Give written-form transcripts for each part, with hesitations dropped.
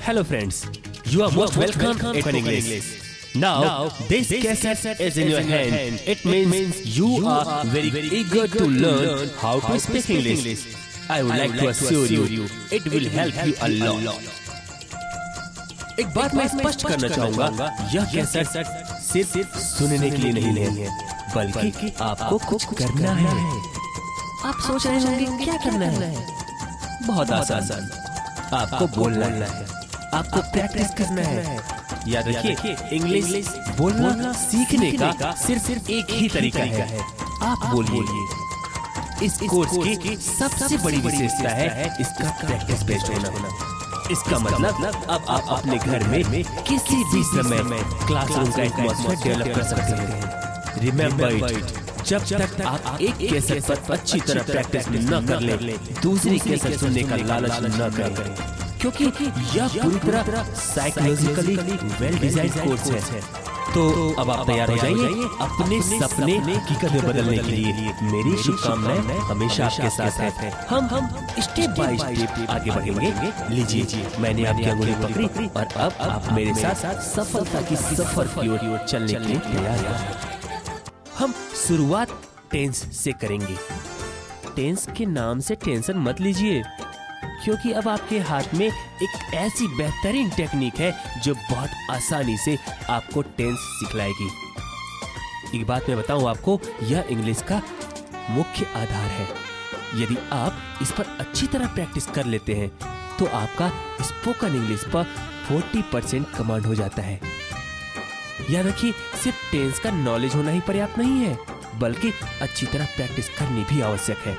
Hello friends, you are most welcome at English. Now, this cassette is in your hand. It means you are very eager to learn how to speak English. I would like to assure you, it will help you a lot. एक बात मैं स्पष्ट करना चाहूँगा, यह cassette सिर्फ सुनने के लिए नहीं है, बल्कि आपको कुछ करना है। आप सोच रहे होंगे क्या करना है? बहुत आसान, आपको बोलना है, आपको प्रैक्टिस करना है। याद रखिए, इंग्लिश बोलना सीखने का सिर्फ एक ही तरीका है, आप बोलिए। इस कोर्स की सबसे बड़ी विशेषता है इसका प्रैक्टिस बेस्ड होना। इसका मतलब अब आप अपने घर में किसी भी समय क्लासरूम का एटमॉस्फेयर डेवलप कर सकते हैं। रिमेंबर इट, जब तक आप एक कैसेट पर अच्छी तरह प्रैक्टिस न कर ले, दूसरी कैसेट सुनने का लालच न करें, क्योंकि यह पूरी तरह साइकोलॉजिकली वेल डिजाइन कोर्स है। तो अब आप तैयार हो जाइए अपने सपने हकीकत में बदलने के लिए। मेरी शुभकामनाएं हमेशा आपके साथ है। हम स्टेप बाय स्टेप आगे बढ़ेंगे। लीजिए, मैंने आपकी अंगुली पकड़ी और अब आप मेरे साथ सफलता की सफर की ओर चलने के लिए तैयार हैं। हम शुरुआत टेंस से करेंगे। टेंस के नाम से टेंशन मत लीजिए, क्योंकि अब आपके हाथ में एक ऐसी बेहतरीन टेक्निक है जो बहुत आसानी से आपको टेंस सिखलाएगी। एक बात मैं बताऊं आपको, यह इंग्लिश का मुख्य आधार है। यदि आप इस पर अच्छी तरह प्रैक्टिस कर लेते हैं तो आपका स्पोकन इंग्लिश पर 40% कमांड हो जाता है। याद रखिए, सिर्फ टेंस का नॉलेज होना ही पर्याप्त नहीं है, बल्कि अच्छी तरह प्रैक्टिस करनी भी आवश्यक है।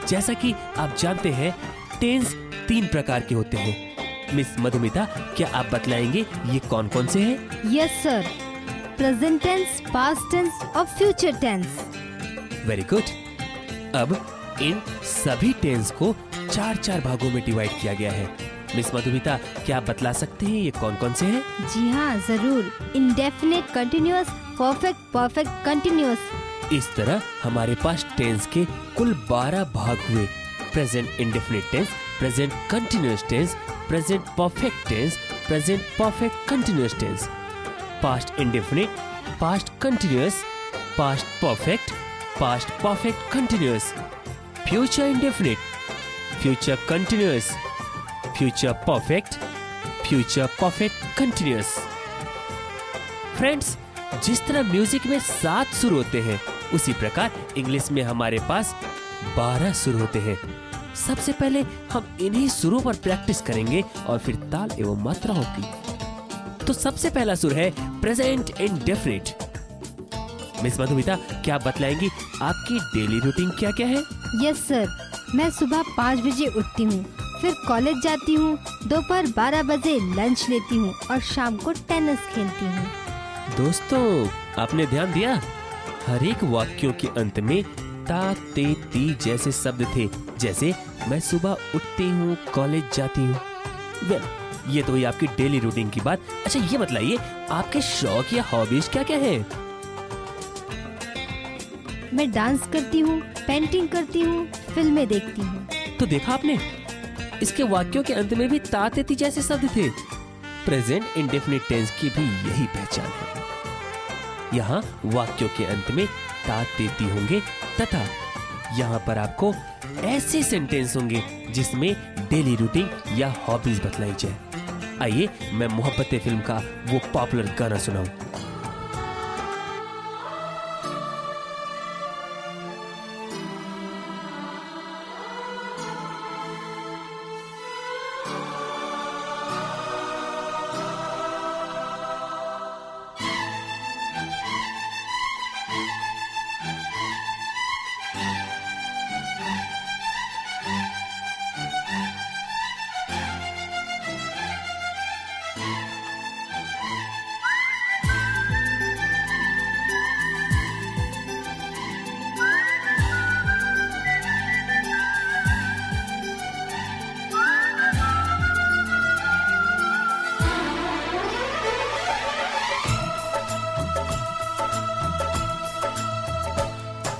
जैसा कि आप जानते हैं, टेंस 3 प्रकार के होते हैं। मिस मधुमिता, क्या आप बतलाएंगे ये कौन कौन से हैं? Yes sir, present tense, past tense और फ्यूचर टेंस। Very good. अब इन सभी टेंस को 4 भागों में डिवाइड किया गया है। मिस मधुमिता, क्या आप बतला सकते हैं ये कौन कौन से हैं? जी हाँ, जरूर। Indefinite, continuous, perfect, perfect continuous. इस तरह हमारे पास टेंस के कुल 12 भाग हुए। Present indefinite tense, present continuous tense, present perfect tense, present perfect continuous tense, past indefinite, past continuous, past perfect continuous, future indefinite, future continuous, future perfect continuous. Friends, जिस तरह music में 7 सुर होते हैं, उसी प्रकार इंग्लिश में हमारे पास 12 सुर होते हैं। सबसे पहले हम इन्हीं सुरों पर प्रैक्टिस करेंगे और फिर ताल एवं मात्राओं की। तो सबसे पहला सुर है प्रेजेंट इंडेफिनिट। मिस मधुमिता, क्या आप बतलाएंगी आपकी डेली रूटीन क्या क्या है? यस सर, मैं सुबह 5 बजे उठती हूँ, फिर कॉलेज जाती हूँ, दोपहर 12 बजे लंच लेती हूँ और शाम को टेनिस खेलती हूँ। दोस्तों, आपने ध्यान दिया? हर एक वाक्यों के अंत में ता, ते, ती जैसे शब्द थे, जैसे मैं सुबह उठती हूँ, कॉलेज जाती हूँ। वेल, ये तो हुई आपकी डेली रूटीन की बात। अच्छा, ये बतलाइए आपके शौक या हॉबीज क्या क्या है? मैं डांस करती हूँ, पेंटिंग करती हूँ, फिल्में देखती हूँ। तो देखा आपने, इसके वाक्यों के अंत में भी ता, ते, ती जैसे शब्द थे। प्रेजेंट इंडेफिनिट टेंस की भी यही पहचान है। यहाँ वाक्यों के अंत में ता, ते, ती होंगे तथा यहाँ पर आपको ऐसे सेंटेंस होंगे जिसमें डेली रूटीन या हॉबीज बतलाई जाए। आइए, मैं मोहब्बतें फिल्म का वो पॉपुलर गाना सुनाऊं।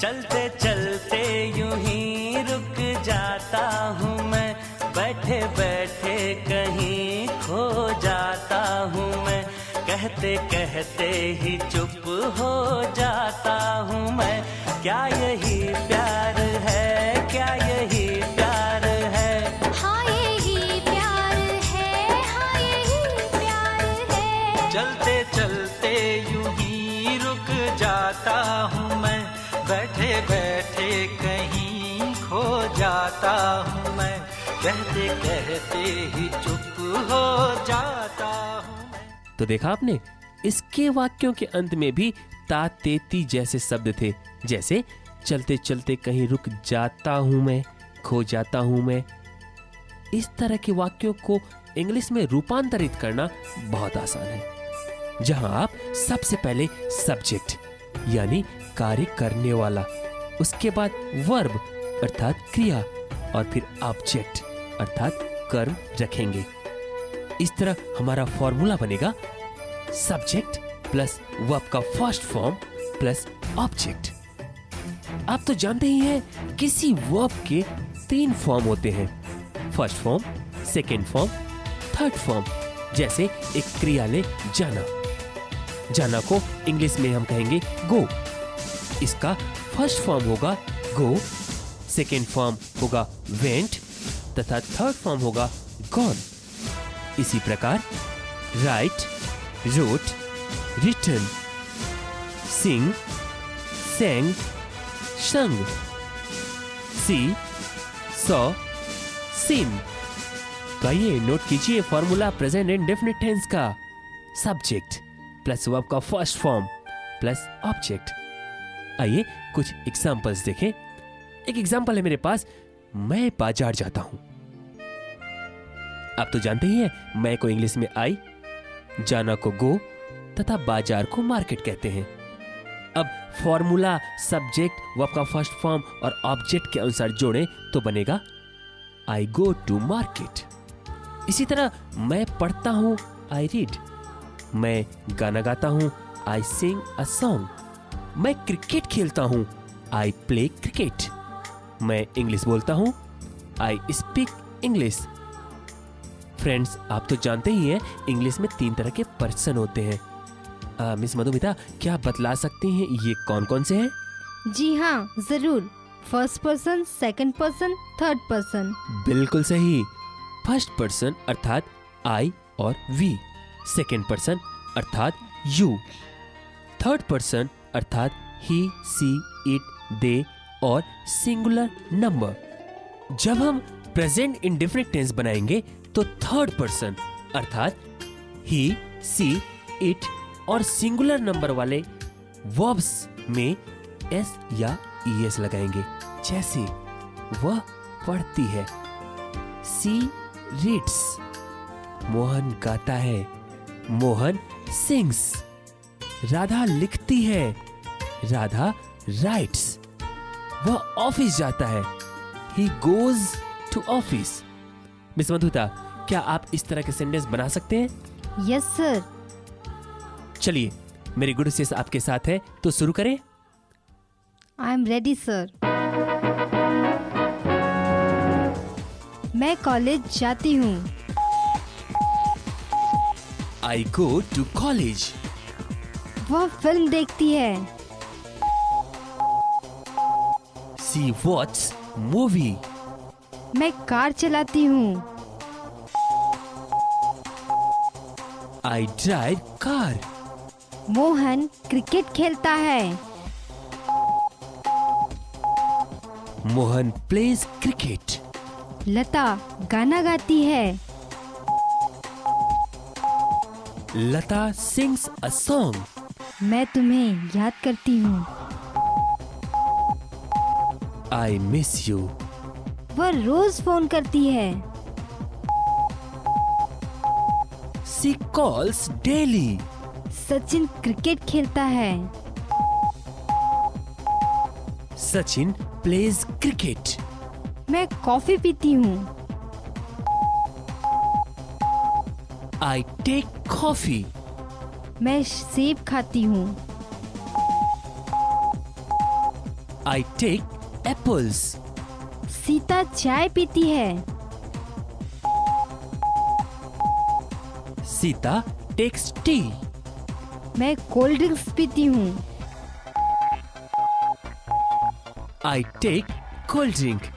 चलते चलते यूं ही रुक जाता हूँ मैं, बैठे बैठे कहीं खो कहते कहते ही चुप हो जाता हूँ मैं। क्या यही प्यार है, क्या यही प्यार है? हाँ यही प्यार है, हाँ यही प्यार है। चलते चलते यूं ही रुक जाता हूँ मैं, बैठे बैठे कहीं खो जाता हूँ मैं, कहते कहते ही चुप हो जाता हूँ मैं। तो देखा आपने, इसके वाक्यों के अंत में भी ता ते ती जैसे शब्द थे, जैसे चलते चलते कहीं रुक जाता हूं मैं, खो जाता हूं मैं। इस तरह के वाक्यों को इंग्लिश में रूपांतरित करना बहुत आसान है, जहां आप सबसे पहले सब्जेक्ट यानी कार्य करने वाला, उसके बाद वर्ब अर्थात क्रिया और फिर ऑब्जेक्ट अर्थात कर्म रखेंगे। इस तरह हमारा फॉर्मूला बनेगा सब्जेक्ट प्लस वर्ब का फर्स्ट फॉर्म प्लस ऑब्जेक्ट। आप तो जानते ही हैं किसी वर्ब के 3 फॉर्म होते हैं, first form, second form, third form. जैसे एक क्रिया ले जाना, जाना को इंग्लिश में हम कहेंगे गो। इसका फर्स्ट फॉर्म होगा गो, सेकेंड फॉर्म होगा वेंट तथा थर्ड फॉर्म होगा गॉन। इसी प्रकार राइट, रोट, रिटन, सिंग, sang, संग, सी, सॉ, सीन। तो आइए नोट कीजिए फॉर्मूला प्रेजेंट इंडेफिनिट टेंस का। सब्जेक्ट प्लस वर्ब का फर्स्ट फॉर्म प्लस ऑब्जेक्ट। आइए कुछ एग्जांपल्स देखें। एक एग्जांपल है मेरे पास, मैं बाजार जाता हूं। आप तो जानते ही हैं मैं को इंग्लिश में आई, जाना को गो तथा बाजार को मार्केट कहते हैं। अब फॉर्मूला सब्जेक्ट, वर्ब का फर्स्ट फॉर्म और ऑब्जेक्ट के अनुसार जोड़ें तो बनेगा आई गो टू मार्केट। इसी तरह मैं पढ़ता हूं, आई रीड। मैं गाना गाता हूं, आई सिंग अ सॉन्ग। मैं क्रिकेट खेलता हूं, आई प्ले क्रिकेट। मैं इंग्लिश बोलता हूं, आई स्पीक इंग्लिश। फ्रेंड्स, आप तो जानते ही हैं इंग्लिश में 3 तरह के पर्सन होते हैं। मिस मधुमिता, क्या आप बतला सकती हैं ये कौन कौन से हैं? जी हाँ, जरूर। First person, second person, third person. बिल्कुल सही। फर्स्ट पर्सन अर्थात आई और वी, सेकंड पर्सन अर्थात यू, थर्ड पर्सन अर्थात ही, सी, इट, दे और सिंगुलर नंबर। जब हम प्रेजेंट इंडेफिनिट टेंस बनाएंगे तो थर्ड पर्सन अर्थात ही, सी, इट और सिंगुलर नंबर वाले वर्ब्स में एस या ईएस लगाएंगे। जैसे वह पढ़ती है, सी रीड्स। मोहन गाता है, मोहन सिंग्स। राधा लिखती है, राधा राइट्स। वह ऑफिस जाता है, he goes to office. Miss Madhuta, क्या आप इस तरह के सेंटेंस बना सकते हैं? Yes sir. चलिए, मेरी गुड सिस आपके साथ है तो शुरू करें। I am ready sir. मैं कॉलेज जाती हूँ। I go to college. वह फिल्म देखती है। She watch movie. मैं कार चलाती हूँ। I drive car. Mohan cricket खेलता है। Mohan plays cricket. लता गाना गाती है। Lata sings a song. मैं तुम्हें याद करती हूँ। I miss you. वह रोज फोन करती है। She calls daily. Sachin cricket खेलता है। Sachin plays cricket. मैं कॉफी पीती हूँ। I take coffee. मैं सेब खाती हूँ। I take apples. सीता चाय पीती है। Sita takes tea. मैं कोल्ड ड्रिंक्स पीती हूँ। I take cold drink.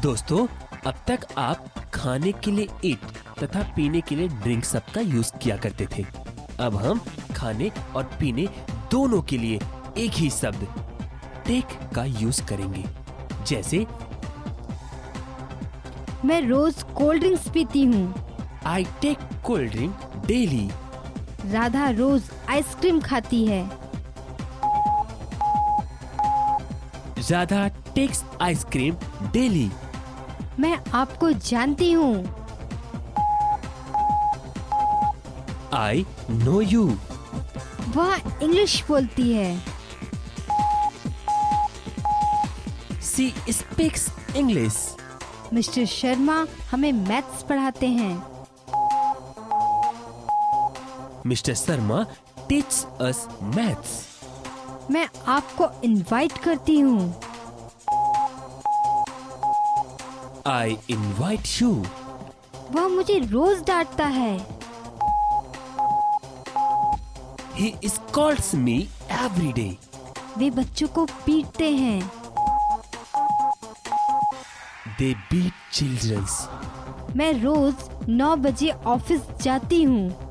दोस्तों, अब तक आप खाने के लिए ईट तथा पीने के लिए ड्रिंक सबका यूज किया करते थे। अब हम खाने और पीने दोनों के लिए एक ही शब्द टेक का यूज करेंगे। जैसे मैं रोज कोल्ड ड्रिंक्स पीती हूँ। I take cold drink daily. Radha रोज आइसक्रीम खाती है। Radha takes ice cream daily. मैं आपको जानती हूँ। I know you. वह इंग्लिश बोलती है। She speaks English. Mister Sharma हमें मैथ्स पढ़ाते हैं। Mr. Sharma teaches us maths. मैं आपको इनवाइट करती हूँ। I invite you. वह मुझे रोज डांटता है। He scolds me every day. वे बच्चों को पीटते हैं। They beat children. मैं रोज 9 बजे ऑफिस जाती हूँ।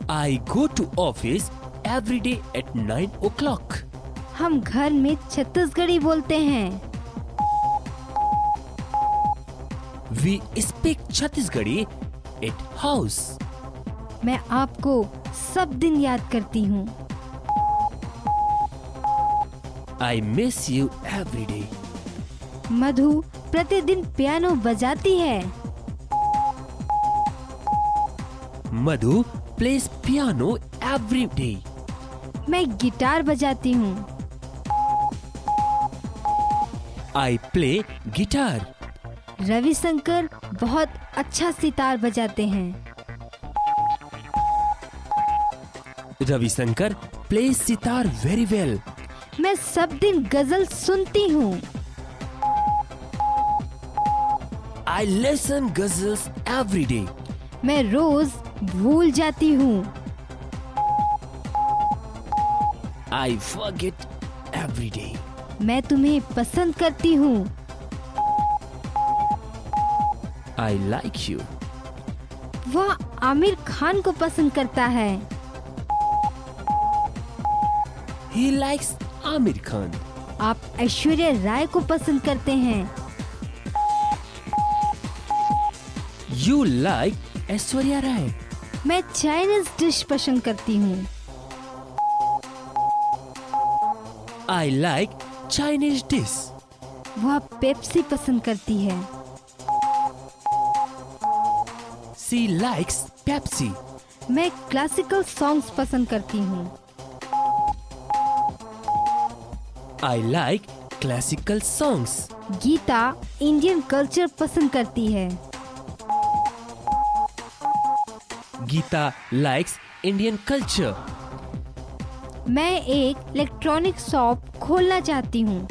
I go to office every day at 9 o'clock. हम घर में छत्तीसगढ़ी बोलते हैं। We speak Chhattisgarhi at house. मैं आपको सब दिन याद करती हूँ। I miss you every day. मधु प्रतिदिन पियानो बजाती है। Madhu plays piano every day. मैं गिटार बजाती हूँ। I play guitar. रविशंकर बहुत अच्छा सितार बजाते हैं। Ravi Shankar plays sitar very well. मैं सब दिन गजल सुनती हूँ। I listen ghazals every day. मैं रोज भूल जाती हूँ। I forget every day. मैं तुम्हें पसंद करती हूँ। I like you. वह आमिर खान को पसंद करता है। He likes Amir Khan. आप ऐश्वर्या राय को पसंद करते हैं। You like Aishwarya Rai. मैं चाइनीज डिश पसंद करती हूँ। I like Chinese dish. वह पेप्सी पसंद करती है। She likes Pepsi. मैं क्लासिकल सॉन्ग्स पसंद करती हूँ। I like classical songs. Gita Indian culture पसंद करती है। Geeta likes Indian culture. मैं एक इलेक्ट्रॉनिक शॉप खोलना चाहती हूँ।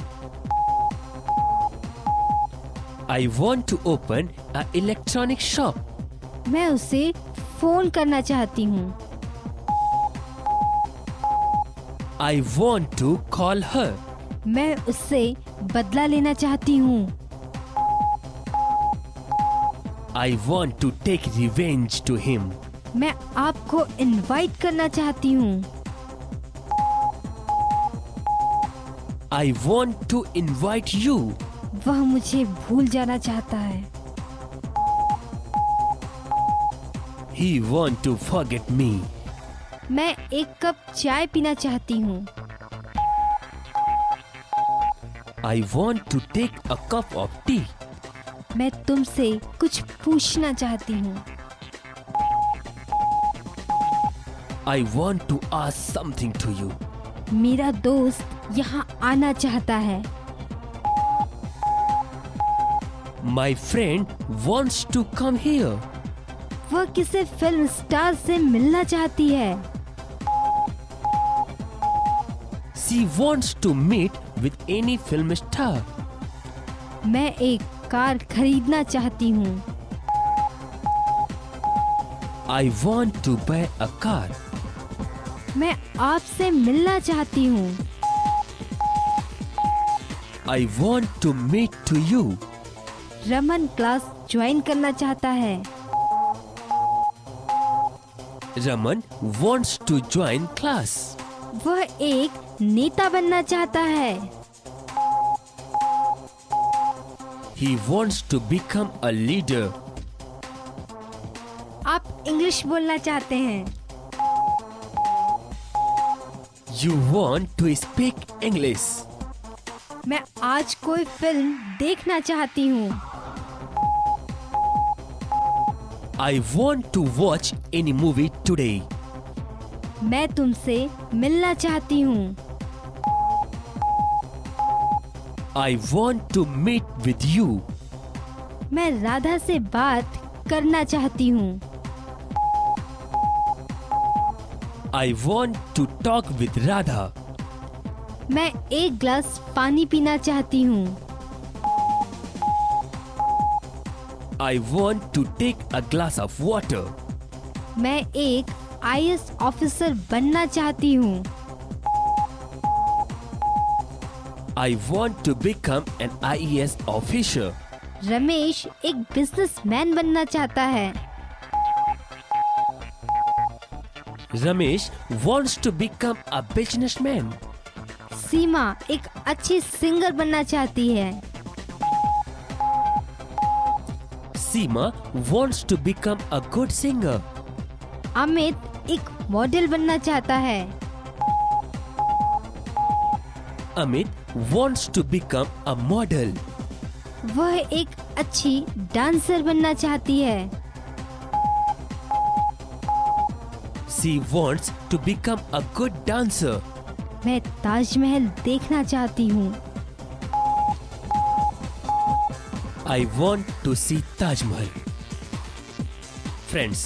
I want to open a electronic shop. मैं उसे फोन करना चाहती हूँ। I want to call her. मैं उससे बदला लेना चाहती हूँ। I want to take revenge to him. मैं आपको इनवाइट करना चाहती हूँ। I want to invite you. वह मुझे भूल जाना चाहता है। He want to forget me. मैं एक कप चाय पीना चाहती हूँ। I want to take a cup of tea. मैं तुमसे कुछ पूछना चाहती हूँ। I want to ask something to you. मेरा दोस्त यहाँ आना चाहता है। My friend wants to come here. वह किसी फिल्म स्टार से मिलना चाहती है। She wants to meet with any film star. मैं एक कार खरीदना चाहती हूँ। I want to buy a car. मैं आपसे मिलना चाहती हूँ। I want to meet to you. Raman class join करना चाहता है। Raman wants to join class. वह एक नेता बनना चाहता है। He wants to become a leader. आप इंग्लिश बोलना चाहते हैं। You want to speak English. मैं आज कोई फिल्म देखना चाहती हूँ। I want to watch any movie today. मैं तुमसे मिलना चाहती हूँ। I want to meet with you. मैं राधा से बात करना चाहती हूँ। I want to talk with Radha. मैं एक ग्लास पानी पीना चाहती हूँ। I want to take a glass of water. मैं एक IAS ऑफिसर बनना चाहती हूँ। I want to become an IAS officer. Ramesh एक बिजनेसमैन बनना चाहता है। Ramesh wants to become a businessman. सीमा एक अच्छी सिंगर बनना चाहती है। Seema wants to become a good singer. Amit एक मॉडल बनना चाहता है। Amit wants to become a model. वह एक अच्छी डांसर बनना चाहती है। She wants to become a good dancer. मैं ताजमहल देखना चाहती हूँ। I want to see Taj Mahal. Friends,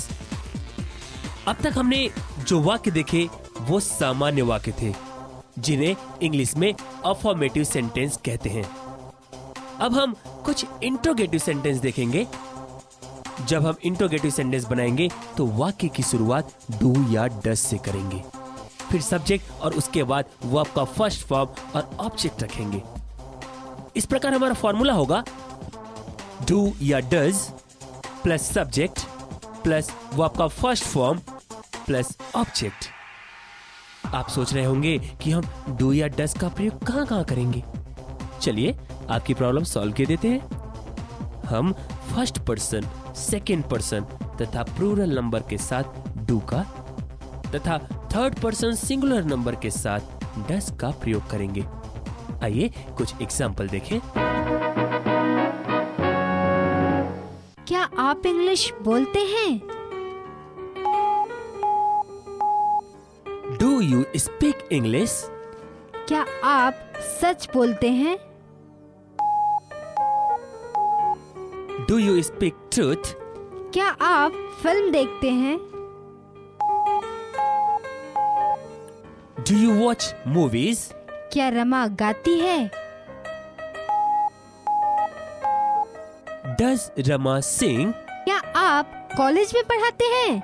अब तक हमने जो वाक्य देखे वो सामान्य वाक्य थे जिन्हें इंग्लिश में अफर्मेटिव सेंटेंस कहते हैं। अब हम कुछ इंट्रोगेटिव सेंटेंस देखेंगे। जब हम इंट्रोगेटिव सेंटेंस बनाएंगे तो वाक्य की शुरुआत डू या डज से करेंगे, फिर सब्जेक्ट और उसके बाद वर्ब का फर्स्ट फॉर्म और ऑब्जेक्ट रखेंगे। इस प्रकार हमारा फॉर्मूला होगा डू या does plus subject plus verb का फर्स्ट फॉर्म प्लस ऑब्जेक्ट। आप सोच रहे होंगे कि हम डू या डज का प्रयोग कहां कहां करेंगे। चलिए आपकी प्रॉब्लम सॉल्व कर देते हैं। हम फर्स्ट पर्सन, सेकेंड पर्सन तथा प्लूरल नंबर के साथ डू का तथा थर्ड पर्सन सिंगुलर नंबर के साथ डज का प्रयोग करेंगे। आइए कुछ एग्जाम्पल देखें। क्या आप इंग्लिश बोलते हैं? Do you speak English? क्या आप सच बोलते हैं? Do you speak truth? क्या आप फिल्म देखते हैं? Do you watch movies? क्या रमा गाती है? डज रमा सिंग? क्या आप कॉलेज में पढ़ाते हैं?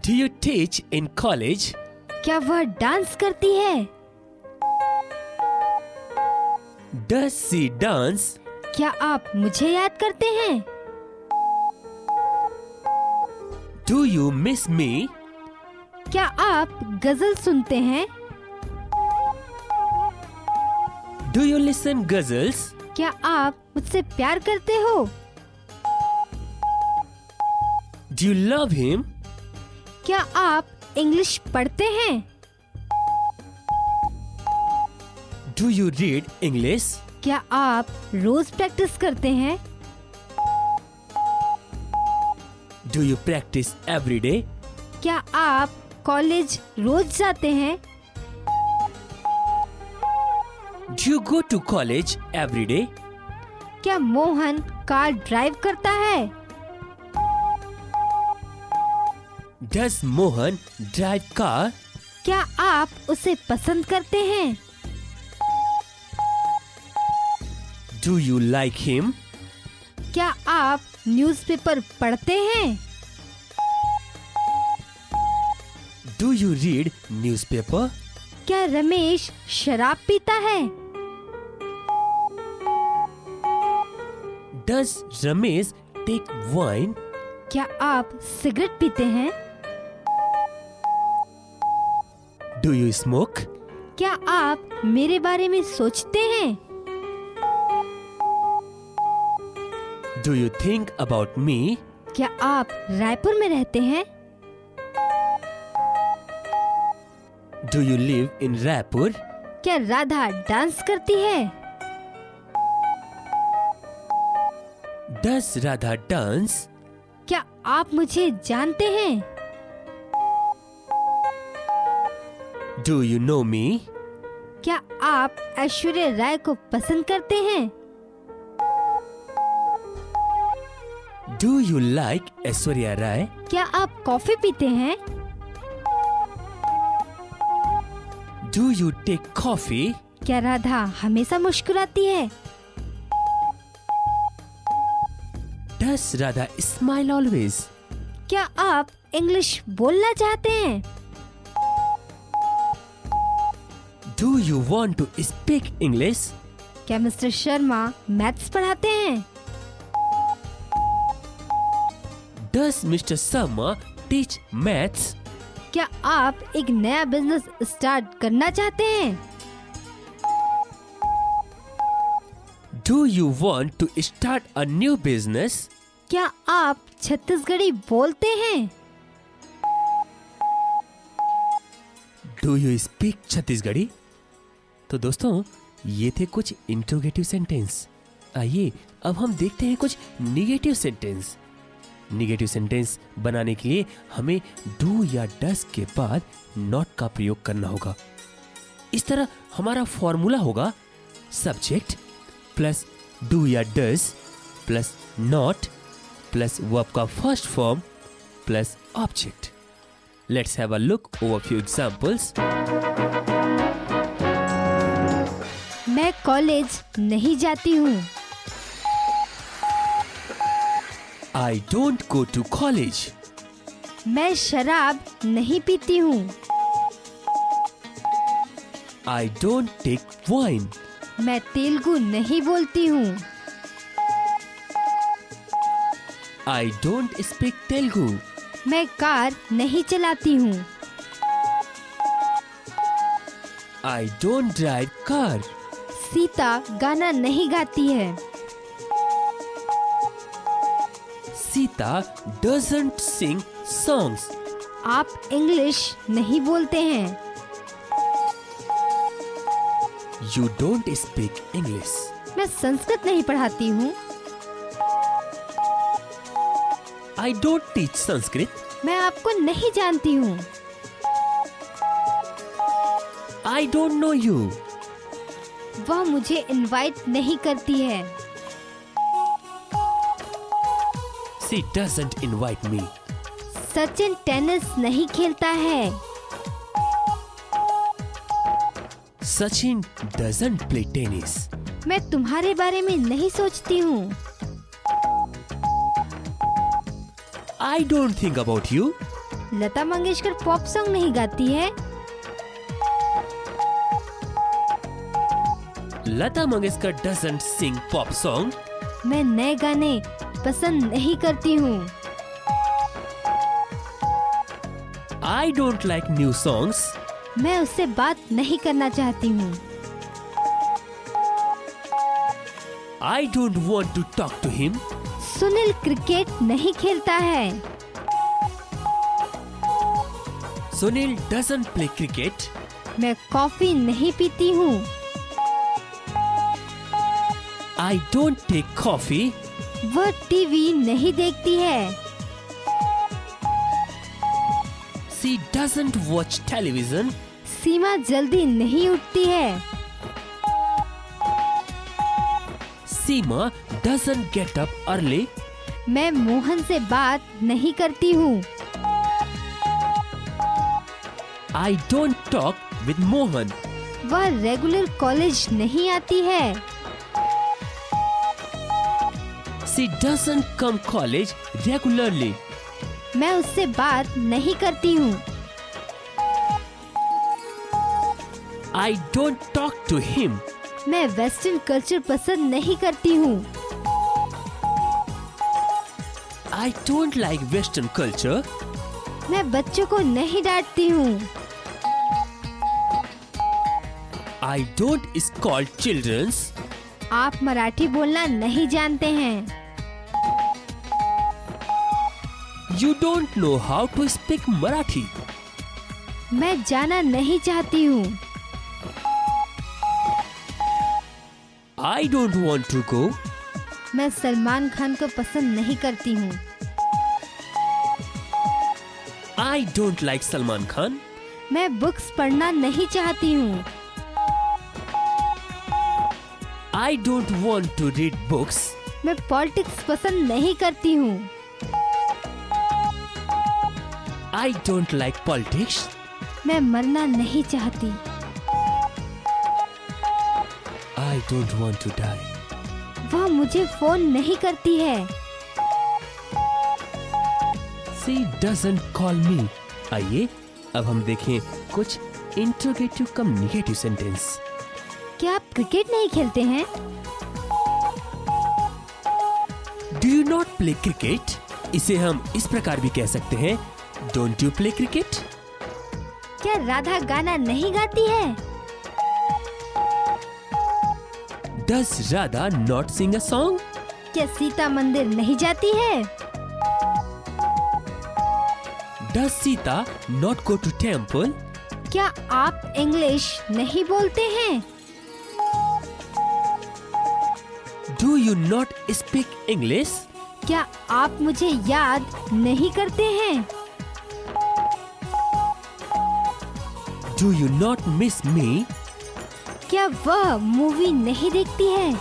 Do you teach in college? क्या वह डांस करती है? Does she dance? क्या आप मुझे याद करते हैं? डू यू मिस मी? क्या आप गजल सुनते हैं? Do you listen ghazals? क्या आप मुझसे प्यार करते हो? Do you love him? क्या आप इंग्लिश पढ़ते हैं? Do you read English? क्या आप रोज प्रैक्टिस करते हैं? Do you practise every day? क्या आप कॉलेज रोज जाते हैं? Do you go to college every day? क्या मोहन कार ड्राइव करता है? Does Mohan drive car? क्या आप उसे पसंद करते हैं? Do you like him? क्या आप न्यूज़पेपर पढ़ते हैं? Do you read newspaper? क्या रमेश शराब पीता है? Does Ramesh take wine? क्या आप सिगरेट पीते हैं? Do you smoke? क्या आप मेरे बारे में सोचते हैं? Do you think about me? क्या आप रायपुर में रहते हैं? Do you live in Raipur? क्या राधा डांस करती है? Does Radha dance? क्या आप मुझे जानते हैं? Do you know me? क्या आप ऐश्वर्या राय को पसंद करते हैं? Do you like Aishwarya Rai? क्या आप कॉफी पीते हैं? Do you take coffee? क्या राधा हमेशा मुस्कुराती है? Does Radha smile always? क्या आप इंग्लिश बोलना चाहते हैं? Do you want to speak English? क्या मिस्टर शर्मा मैथ्स पढ़ाते हैं? Does Mr. Sharma teach maths? क्या आप एक नया बिजनेस स्टार्ट करना चाहते हैं? Do you want to start a new business? क्या आप छत्तीसगढ़ी बोलते हैं? Do you speak Chhattisgarhi? तो दोस्तों ये थे कुछ इंट्रोगेटिव सेंटेंस। आइए अब हम देखते हैं कुछ निगेटिव सेंटेंस। निगेटिव सेंटेंस बनाने के लिए हमें डू या डस के बाद नॉट का प्रयोग करना होगा। इस तरह हमारा फॉर्मूला होगा सब्जेक्ट प्लस डू या डस प्लस नॉट प्लस वर्ब का first form plus object. Let's have a look over few examples. मैं कॉलेज नहीं जाती हूँ। I don't go to college. मैं शराब नहीं पीती हूँ। I don't take wine. मैं तेलुगु नहीं बोलती हूँ। I don't speak Telugu. मैं कार नहीं चलाती हूँ। I don't drive car. Sita गाना नहीं गाती है। Sita doesn't sing songs. आप इंग्लिश नहीं बोलते हैं। You don't speak English. मैं संस्कृत नहीं पढ़ाती हूँ। I don't teach Sanskrit. मैं आपको नहीं जानती हूँ। I don't know you. वह मुझे इनवाइट नहीं करती है। She doesn't invite me. Sachin tennis नहीं खेलता है। Sachin doesn't play tennis. मैं तुम्हारे बारे में नहीं सोचती हूँ। I don't think about you. Lata Mangeshkar pop song नहीं गाती है। Lata Mangeshkar doesn't sing pop song. मैं नए गाने पसंद नहीं करती हूँ। I don't like new songs. मैं उससे बात नहीं करना चाहती हूँ। I don't want to talk to him. Sunil cricket नहीं खेलता है। Sunil doesn't play cricket. मैं कॉफी नहीं पीती हूँ। I don't take coffee. वह टीवी नहीं देखती है। She doesn't watch television. सीमा जल्दी नहीं उठती है। Seema doesn't get up early. मैं मोहन से बात नहीं करती हूँ। I don't talk with Mohan. वह रेगुलर कॉलेज नहीं आती है। She doesn't come college regularly. मैं उससे बात नहीं करती हूँ। I don't talk to him. मैं वेस्टर्न कल्चर पसंद नहीं करती हूँ। I don't like Western culture. मैं बच्चों को नहीं डांटती हूँ। I don't scold children. आप मराठी बोलना नहीं जानते हैं। You don't know how to speak Marathi. मैं जाना नहीं चाहती हूँ। I don't want to go. मैं सलमान खान को पसंद नहीं करती हूँ। I don't like Salman Khan. मैं बुक्स पढ़ना नहीं चाहती हूँ। I don't want to read books. मैं पॉलिटिक्स पसंद नहीं करती हूँ। I don't like politics. मैं मरना नहीं चाहती। I don't want to die. वह मुझे फोन नहीं करती है। She doesn't call me. आइए अब हम देखें कुछ इंट्रोगेटिव कम्युनिकेटिव सेंटेंस। क्या आप क्रिकेट नहीं खेलते हैं? Do you not play cricket? इसे हम इस प्रकार भी कह सकते हैं, Don't you play cricket? क्या राधा गाना नहीं गाती है? Does Radha not sing a song? क्या सीता मंदिर नहीं जाती है? Does Sita not go to temple? क्या आप इंग्लिश नहीं बोलते हैं? Do you not speak English? क्या आप मुझे याद नहीं करते हैं? Do you not miss me? क्या वह मूवी नहीं देखती है?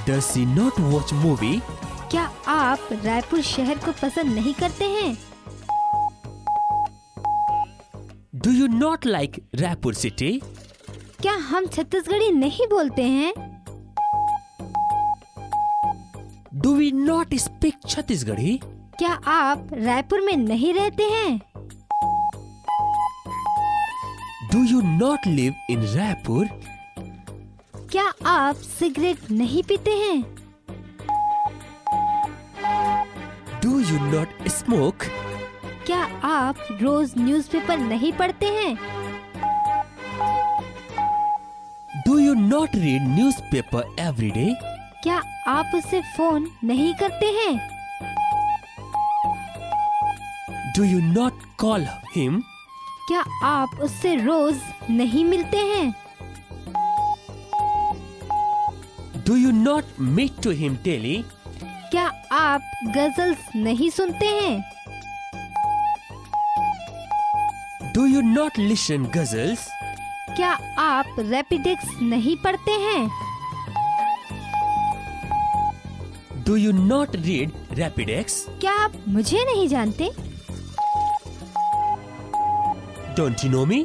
Does she not watch movie? क्या आप रायपुर शहर को पसंद नहीं करते हैं? Do you not like Raipur city? क्या हम छत्तीसगढ़ी नहीं बोलते हैं? Do we not speak Chhattisgarhi? क्या आप रायपुर में नहीं रहते हैं? Do you not live in Raipur? क्या आप सिगरेट नहीं पीते हैं? Do you not smoke? क्या आप रोज न्यूज़पेपर नहीं पढ़ते हैं? Do you not read newspaper every day? क्या आप उससे फोन नहीं करते हैं? Do you not call him? क्या आप उससे रोज नहीं मिलते हैं? Do you not meet to him daily? क्या आप गजल्स नहीं सुनते हैं? Do you not listen ghazals? क्या आप रैपिडेक्स नहीं पढ़ते हैं? Do you not read Rapidex? क्या आप मुझे नहीं जानते? Don't you know me?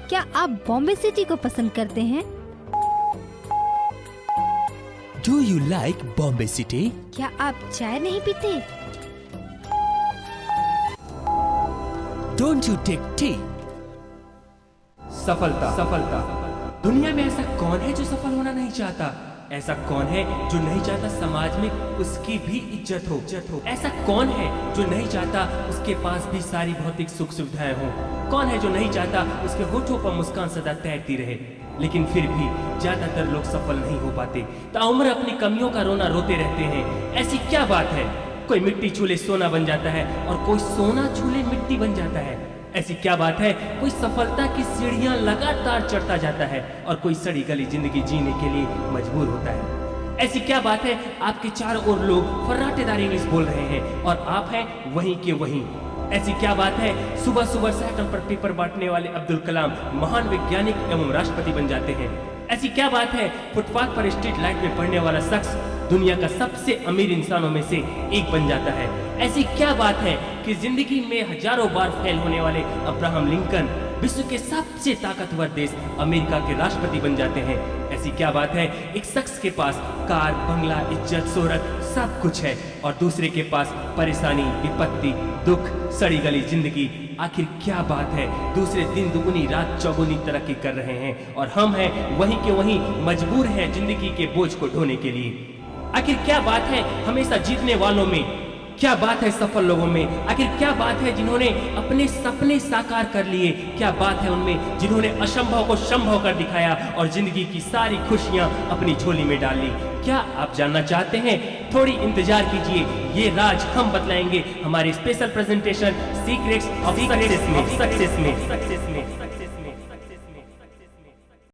क्या आप बॉम्बे सिटी को पसंद करते हैं? Do you like Bombay city? क्या आप चाय नहीं पीते? Don't you take tea? सफलता दुनिया में ऐसा कौन है जो सफल होना नहीं चाहता? ऐसा कौन है जो नहीं चाहता समाज में उसकी भी इज्जत हो? ऐसा कौन है जो नहीं चाहता उसके पास भी सारी भौतिक सुख सुविधाएं हों? कौन है जो नहीं चाहता उसके होठों पर मुस्कान सदा तैरती रहे? लेकिन फिर भी ज्यादातर लोग सफल नहीं हो पाते, ताउम्र अपनी कमियों का रोना रोते रहते हैं। ऐसी क्या बात है? कोई मिट्टी छूले सोना बन जाता है और कोई सोना छूले मिट्टी बन जाता है। ऐसी क्या बात है? कोई सफलता की सीढ़ियां लगातार चढ़ता जाता है और कोई सड़ी गली जिंदगी जीने के लिए मजबूर होता है। ऐसी क्या बात है? आपके चारों ओर लोग फर्राटेदार इंग्लिश बोल रहे हैं और आप हैं वहीं के वहीं। ऐसी क्या बात है? सुबह सुबह साइकिल पर पेपर बांटने वाले अब्दुल कलाम महान वैज्ञानिक एवं राष्ट्रपति बन जाते हैं। ऐसी क्या बात है? फुटपाथ पर स्ट्रीट लाइट में पढ़ने वाला शख्स दुनिया का सबसे अमीर इंसानों में से एक बन जाता है। ऐसी क्या बात है? कि जिंदगी में हजारों बार फेल होने वाले अब्राहम लिंकन विश्व के सबसे ताकतवर देश अमेरिका के राष्ट्रपति बन जाते हैं। ऐसी क्या बात है, एक शख्स के पास कार, बंगला, इज्जत, शोहरत सब कुछ है और दूसरे के पास परेशानी, विपत्ति, दुख, सड़ी गली जिंदगी। आखिर क्या बात है, दूसरे दिन दुगुनी रात चौगुनी तरक्की कर रहे हैं और हम हैं वहीं के वहीं मजबूर हैं जिंदगी के बोझ को ढोने के लिए। आखिर क्या बात है हमेशा जीतने वालों में, क्या बात है सफल लोगों में, आखिर क्या बात है जिन्होंने अपने सपने साकार कर लिए, क्या बात है उनमें जिन्होंने असंभव को संभव कर दिखाया और जिंदगी की सारी खुशियां अपनी झोली में डाल ली। क्या आप जानना चाहते हैं? थोड़ी इंतजार कीजिए, ये राज हम बतलाएंगे हमारे special presentation secrets of success में।